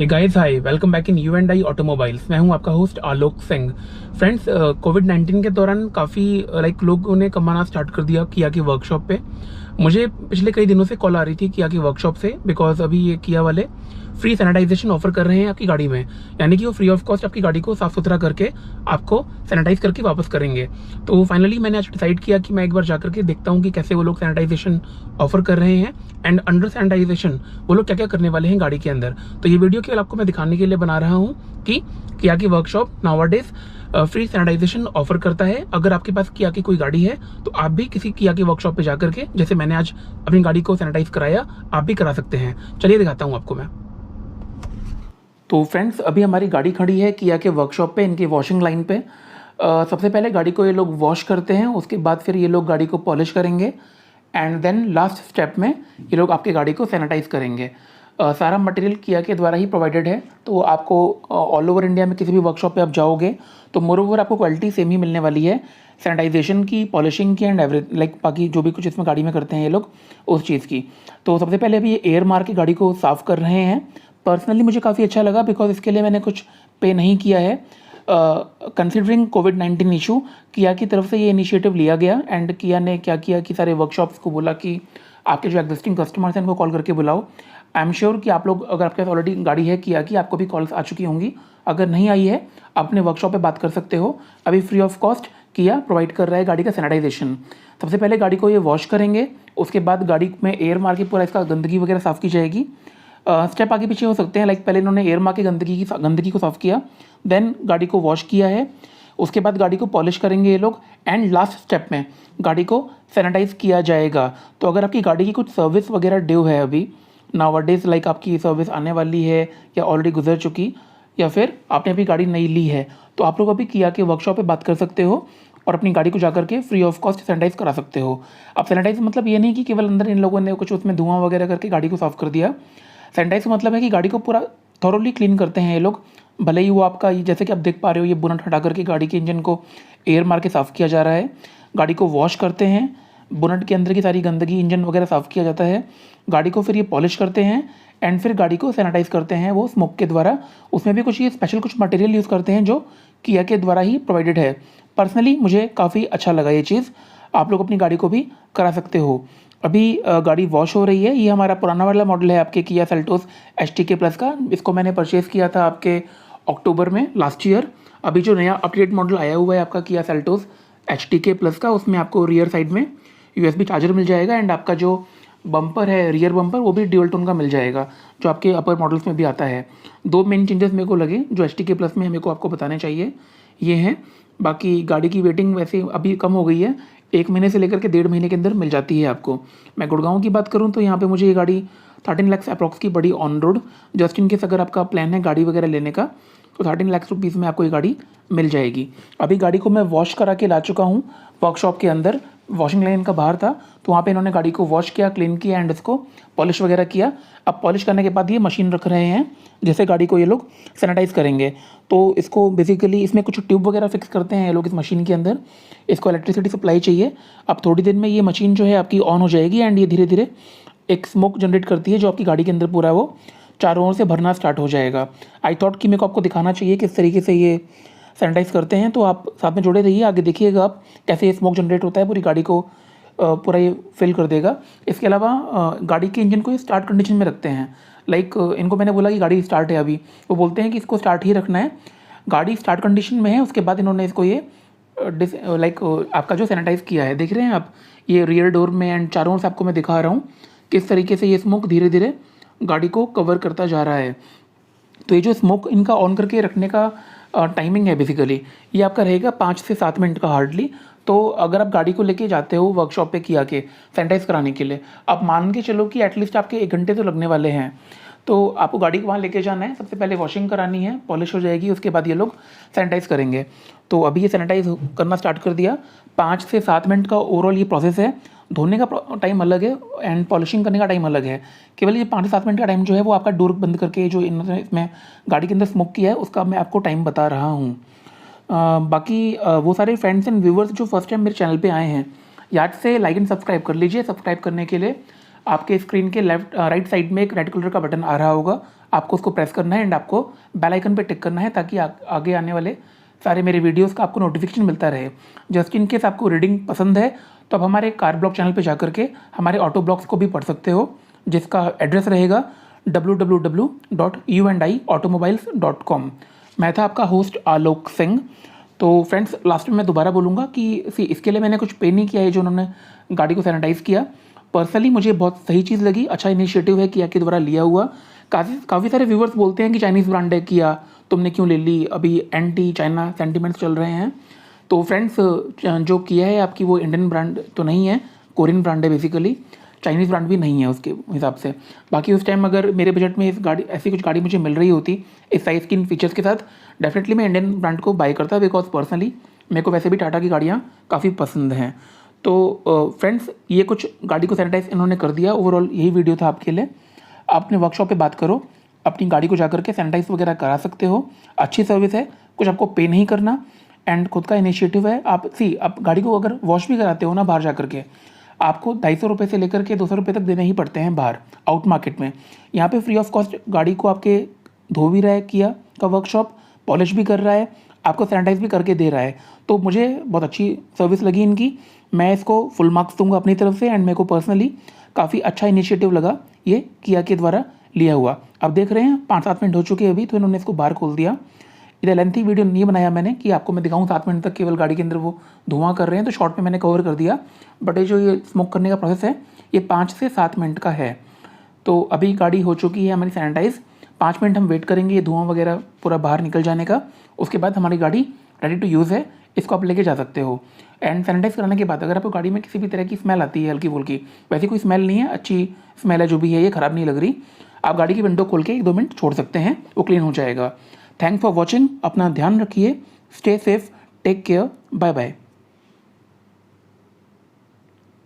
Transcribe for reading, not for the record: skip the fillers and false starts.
Hey guys, hi, welcome back in you and I automobiles. मैं हूं आपका host Alok Singh. Friends, कोविड-19 के दौरान काफ़ी लोगों ने कमाना स्टार्ट कर दिया किया की वर्कशॉप पे। मुझे पिछले कई दिनों से कॉल आ रही थी किया की वर्कशॉप से, बिकॉज अभी ये किया वाले फ्री सैनिटाइजेशन ऑफर कर रहे हैं आपकी गाड़ी में। यानी कि वो फ्री ऑफ कॉस्ट आपकी गाड़ी को साफ सुथरा करके आपको सैनिटाइज करके वापस करेंगे। तो फाइनली मैंने आज डिसाइड किया कि मैं एक बार जाकर के देखता हूँ कि कैसे वो लोग सैनिटाइजेशन ऑफर कर रहे हैं एंड अंडर सैनिटाइजेशन वो लोग क्या क्या करने वाले हैं गाड़ी के अंदर। तो ये वीडियो केवल आपको मैं दिखाने के लिए बना रहा हूँ कि किया की workshop nowadays free sanitization offer करता है। अगर आपके पास किया की कोई गाड़ी है तो आप भी किसी किया की वर्कशॉप पे जाकर के, जैसे मैंने आज अपनी गाड़ी को सैनिटाइज कराया, आप भी करा सकते हैं। चलिए दिखाता हूँ आपको मैं। तो फ्रेंड्स, अभी हमारी गाड़ी खड़ी है किया के वर्कशॉप पे, इनकी वॉशिंग लाइन पे। सबसे पहले गाड़ी को ये लोग वॉश करते हैं, उसके बाद फिर ये लोग गाड़ी को पॉलिश करेंगे एंड देन लास्ट स्टेप में ये लोग आपके गाड़ी को सैनिटाइज करेंगे। सारा मटेरियल किया के द्वारा ही प्रोवाइडेड है, तो आपको ऑल ओवर इंडिया में किसी भी वर्कशॉप पे आप जाओगे तो मोर ओवर आपको क्वालिटी सेम ही मिलने वाली है, सैनिटाइजेशन की, पॉलिशिंग की एंड एवरी बाकी जो भी कुछ इसमें गाड़ी में करते हैं ये लोग उस चीज़ की। तो सबसे पहले अभी ये एयर मार के गाड़ी को साफ़ कर रहे हैं। पर्सनली मुझे काफ़ी अच्छा लगा बिकॉज इसके लिए मैंने कुछ पे नहीं किया है। कंसिडरिंग कोविड-19 इशू, किया की तरफ से ये इनिशिएटिव लिया गया एंड किया ने क्या किया कि सारे वर्कशॉप्स को बोला कि आपके जो एग्जिस्टिंग कस्टमर्स हैं उनको कॉल करके बुलाओ। आई एम श्योर कि आप लोग, अगर आपके पास ऑलरेडी गाड़ी है किया की, आपको भी कॉल्स आ चुकी होंगी। अगर नहीं आई है, आप अपने वर्कशॉप पे बात कर सकते हो। अभी फ्री ऑफ कॉस्ट किया प्रोवाइड कर रहा है गाड़ी का सैनिटाइजेशन। सबसे पहले गाड़ी को ये वॉश करेंगे, उसके बाद गाड़ी में एयर मार के पूरा इसका गंदगी वगैरह साफ़ की जाएगी। स्टेप आगे पीछे हो सकते हैं, पहले इन्होंने एयर मार के गंदगी को साफ़ किया, देन गाड़ी को वॉश किया है, उसके बाद गाड़ी को पॉलिश करेंगे ये लोग एंड लास्ट स्टेप में गाड़ी को सैनिटाइज किया जाएगा। तो अगर आपकी गाड़ी की कुछ सर्विस वगैरह ड्यू है अभी नाउअडेज, आपकी सर्विस आने वाली है या ऑलरेडी गुजर चुकी, या फिर आपने अभी गाड़ी नई ली है, तो आप लोग अभी किया के वर्कशॉप पे बात कर सकते हो और अपनी गाड़ी को जाकर के फ्री ऑफ कॉस्ट सैनिटाइज करा सकते हो। अब सैनिटाइज मतलब ये नहीं कि केवल अंदर इन लोगों ने कुछ उसमें धुआं वगैरह करके गाड़ी को साफ़ कर दिया। सैनिटाइज का मतलब है कि गाड़ी को पूरा थॉरोली क्लीन करते हैं ये लोग। भले ही वो आपका, जैसे कि आप देख पा रहे हो, ये बोनट हटा करके गाड़ी के इंजन को एयर मार के साफ़ किया जा रहा है। गाड़ी को वॉश करते हैं, बोनट के अंदर की सारी गंदगी, इंजन वगैरह साफ़ किया जाता है। गाड़ी को फिर ये पॉलिश करते हैं एंड फिर गाड़ी को सैनिटाइज करते हैं वो स्मोक के द्वारा। उसमें भी कुछ ये स्पेशल कुछ मटेरियल यूज़ करते हैं जो किया के द्वारा ही प्रोवाइडेड है। पर्सनली मुझे काफ़ी अच्छा लगा ये चीज़। आप लोग अपनी गाड़ी को भी करा सकते हो। अभी गाड़ी वॉश हो रही है। ये हमारा पुराना वाला मॉडल है आपके किया सेल्टोस एचटीके प्लस का। इसको मैंने परचेज़ किया था आपके अक्टूबर में लास्ट ईयर। अभी जो नया अपडेट मॉडल आया हुआ है आपका किया सेल्टोस एचटीके प्लस का, उसमें आपको रियर साइड में यूएसबी चार्जर मिल जाएगा एंड आपका जो बम्पर है, रियर बम्पर, वो भी ड्यूल टोन का मिल जाएगा, जो आपके अपर मॉडल्स में भी आता है। दो मेन चेंजेस मेरे को लगे जो एचटीके प्लस में मेरे को आपको बताने चाहिए, ये हैं। बाकी गाड़ी की वेटिंग वैसे अभी कम हो गई है, 1 महीने से लेकर के 1.5 महीने के अंदर मिल जाती है आपको। मैं गुड़गांव की बात करूं तो यहाँ पे मुझे ये गाड़ी 13 लाख अप्रॉक्स की पड़ी on road. Just in case अगर आपका प्लान है गाड़ी वगैरह लेने का तो 13 लाख रुपीज़ में आपको ये गाड़ी मिल जाएगी। अभी गाड़ी को मैं वॉश करा के ला चुका हूँ वर्कशॉप के अंदर। वॉशिंग लाइन का बाहर था तो वहाँ पे इन्होंने गाड़ी को वॉश किया, क्लीन किया एंड इसको पॉलिश वगैरह किया। अब पॉलिश करने के बाद ये मशीन रख रहे हैं जैसे गाड़ी को ये लोग सैनिटाइज करेंगे। तो इसको बेसिकली इसमें कुछ ट्यूब वगैरह फिक्स करते हैं ये लोग इस मशीन के अंदर। इसको इलेक्ट्रिसिटी सप्लाई चाहिए। अब थोड़ी देर में ये मशीन जो है आपकी ऑन हो जाएगी एंड ये धीरे धीरे एक स्मोक जनरेट करती है जो आपकी गाड़ी के अंदर पूरा वो चारों ओर से भरना स्टार्ट हो जाएगा। आई थॉट कि मेरे को आपको दिखाना चाहिए किस तरीके से ये सैनिटाइज करते हैं, तो आप साथ में जुड़े रहिए, आगे देखिएगा आप कैसे ये स्मोक जनरेट होता है, पूरी गाड़ी को पूरा ये फिल कर देगा। इसके अलावा गाड़ी के इंजन को ये स्टार्ट कंडीशन में रखते हैं। इनको मैंने बोला कि गाड़ी स्टार्ट है अभी, वो बोलते हैं कि इसको स्टार्ट ही रखना है। गाड़ी स्टार्ट कंडीशन में है, उसके बाद इन्होंने इसको ये आपका जो सैनिटाइज़ किया है, देख रहे हैं आप, ये रियर डोर में एंड चारों ओर से आपको मैं दिखा रहा हूँ किस तरीके से ये स्मोक धीरे धीरे गाड़ी को कवर करता जा रहा है। तो ये जो स्मोक इनका ऑन करके रखने का टाइमिंग है बेसिकली, ये आपका रहेगा 5 से 7 मिनट का हार्डली। तो अगर आप गाड़ी को लेके जाते हो वर्कशॉप पे किया के सैनिटाइज़ कराने के लिए, आप मान के चलो कि एटलीस्ट आपके 1 घंटे तो लगने वाले हैं। तो आपको गाड़ी को वहाँ लेके जाना है, सबसे पहले वॉशिंग करानी है, पॉलिश हो जाएगी, उसके बाद ये लोग सैनिटाइज़ करेंगे। तो अभी ये सैनिटाइज़ करना स्टार्ट कर दिया। 5 से 7 मिनट का ओवरऑल ये प्रोसेस है। धोने का टाइम अलग है एंड पॉलिशिंग करने का टाइम अलग है। केवल ये 5 से 7 मिनट का टाइम जो है वो आपका डोर बंद करके जो इन्होंने इसमें गाड़ी के अंदर स्मोक किया है उसका मैं आपको टाइम बता रहा हूँ। बाकी वो सारे फ्रेंड्स एंड व्यूवर्स जो फर्स्ट टाइम मेरे चैनल पे आए हैं, याद से लाइक एंड सब्सक्राइब कर लीजिए। सब्सक्राइब करने के लिए आपके स्क्रीन के राइट साइड में एक रेड कलर का बटन आ रहा होगा, आपको उसको प्रेस करना है एंड आपको बेल आइकन पे टिक करना है ताकि आगे आने वाले सारे मेरे वीडियोस का आपको नोटिफिकेशन मिलता रहे। जस्ट इन केस आपको रीडिंग पसंद है तो आप हमारे कार ब्लॉग चैनल पे जाकर के हमारे ऑटो ब्लॉग्स को भी पढ़ सकते हो, जिसका एड्रेस रहेगा www.uandIautomobiles.com। मैं था आपका होस्ट आलोक सिंह। तो फ्रेंड्स, लास्ट में मैं दोबारा बोलूँगा कि इसके लिए मैंने कुछ पे नहीं किया है जो उन्होंने गाड़ी को सैनिटाइज़ किया। पर्सनली मुझे बहुत सही चीज़ लगी, अच्छा इनिशिएटिव है किया के द्वारा लिया हुआ। काफ़ी सारे व्यूवर्स बोलते हैं कि चाइनीज़ ब्रांड है किया, तुमने क्यों ले ली, अभी एंटी चाइना सेंटिमेंट्स चल रहे हैं। तो फ्रेंड्स, जो किया है आपकी वो इंडियन ब्रांड तो नहीं है, कोरियन ब्रांड है बेसिकली, चाइनीज़ ब्रांड भी नहीं है उसके हिसाब से। बाकी उस टाइम अगर मेरे बजट में ऐसी कुछ गाड़ी मुझे मिल रही होती इस साइज़ की इन फीचर्स के साथ, डेफिनेटली मैं इंडियन ब्रांड को बाय करता, बिकॉज पर्सनली मेरे को वैसे भी टाटा की गाड़ियाँ काफ़ी पसंद हैं। तो फ्रेंड्स, ये कुछ गाड़ी को सैनिटाइज इन्होंने कर दिया। ओवरऑल यही वीडियो था आपके लिए। आप अपने वर्कशॉप पे बात करो, अपनी गाड़ी को जाकर के सैनिटाइज वगैरह करा सकते हो, अच्छी सर्विस है, कुछ आपको पे नहीं करना एंड खुद का इनिशिएटिव है। आप गाड़ी को अगर वॉश भी कराते हो ना बाहर जाकर के, आपको 250 रुपये से लेकर के 200 रुपये तक देने ही पड़ते हैं बाहर आउट मार्केट में। यहाँ पे फ्री ऑफ कॉस्ट गाड़ी को आपके धो भी रहा है किया का वर्कशॉप, पॉलिश भी कर रहा है, आपको सैनिटाइज भी करके दे रहा है। तो मुझे बहुत अच्छी सर्विस लगी इनकी, मैं इसको फुल मार्क्स दूंगा अपनी तरफ से एंड मेरे को पर्सनली काफ़ी अच्छा इनिशिएटिव लगा ये किया के द्वारा लिया हुआ। अब देख रहे हैं 5-7 मिनट हो चुके हैं अभी, तो इन्होंने इसको बाहर खोल दिया। इधर लेंथी वीडियो नहीं बनाया मैंने कि आपको मैं दिखाऊं 7 मिनट तक केवल गाड़ी के अंदर वो धुआं कर रहे हैं, तो शॉर्ट में मैंने कवर कर दिया। बट ये जो ये स्मोक करने का प्रोसेस है ये 5 से 7 मिनट का है। तो अभी गाड़ी हो चुकी है हमारी सैनिटाइज, 5 मिनट हम वेट करेंगे ये धुआं वगैरह पूरा बाहर निकल जाने का, उसके बाद हमारी गाड़ी रेडी टू यूज़ है, इसको आप लेके जा सकते हो। एंड सैनिटाइज कराने के बाद अगर आपको गाड़ी में किसी भी तरह की स्मेल आती है हल्की फुल्की, वैसी कोई स्मेल नहीं है, अच्छी स्मेल है जो भी है, ये ख़राब नहीं लग रही, आप गाड़ी की विंडो खोल के 1-2 मिनट छोड़ सकते हैं, वो क्लीन हो जाएगा। थैंक्स फॉर वॉचिंग, अपना ध्यान रखिए, stay safe, take care, bye bye.